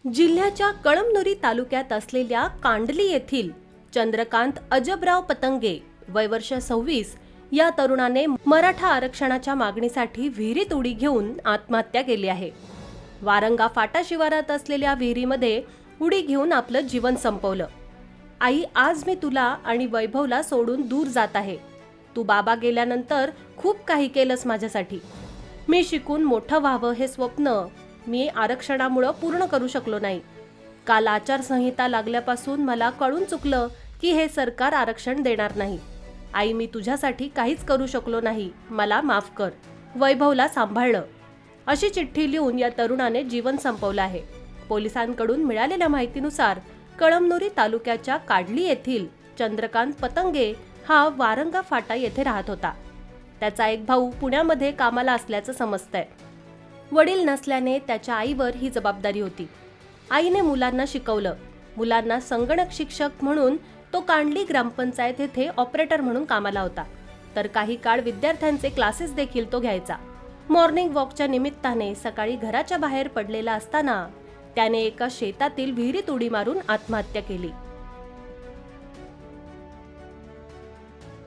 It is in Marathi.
जिल्ह्याच्या कळमनुरी तालुक्यात असलेल्या कांडली येथील चंद्रकांत अजबराव पतंगे वय वर्ष 26 या तरुणाने मराठा आरक्षणाच्या मागणीसाठी विहिरीत उडी घेऊन आत्महत्या केली आहे। वारंगा फाटा शिवारात असलेल्या विहिरीमध्ये उडी घेऊन आपलं जीवन संपवलं। आई, आज मी तुला आणि वैभवला सोडून दूर जात आहे। तू बाबा गेल्यानंतर खूप काही केलंस माझ्यासाठी। मी शिकून मोठं व्हावं हे स्वप्न मी आरक्षणामुळे पूर्ण करू शकलो नाही। काल आचारसंहिता लागल्यापासून मला कळून चुकलं की हे सरकार आरक्षण देणार नाही। आई, मी तुझ्यासाठी काहीच करू शकलो नाही, मला माफ कर। वैभवला सांभाळलं, अशी चिठ्ठी लिहून या तरुणाने जीवन संपवलं आहे। पोलिसांकडून मिळालेल्या माहितीनुसार कळमनुरी तालुक्याच्या काडली येथील चंद्रकांत पतंगे हा वारंगा फाटा येथे राहत होता। त्याचा एक भाऊ पुण्यामध्ये कामाला असल्याचं समजतंय। वडील नसल्याने त्याच्या आईवर ही जबाबदारी होती। आईने मुलांना शिकवलं। मुलांना संगणक शिक्षक म्हणून तो कांडली ग्रामपंचायत येथे ऑपरेटर म्हणून कामाला होता, तर काही काळ विद्यार्थ्यांचे क्लासेस देखील तो घ्यायचा। मॉर्निंग वॉकच्या निमित्ताने सकाळी घराच्या बाहेर पडलेला असताना त्याने एका शेतातील विहिरीत उडी मारून आत्महत्या केली।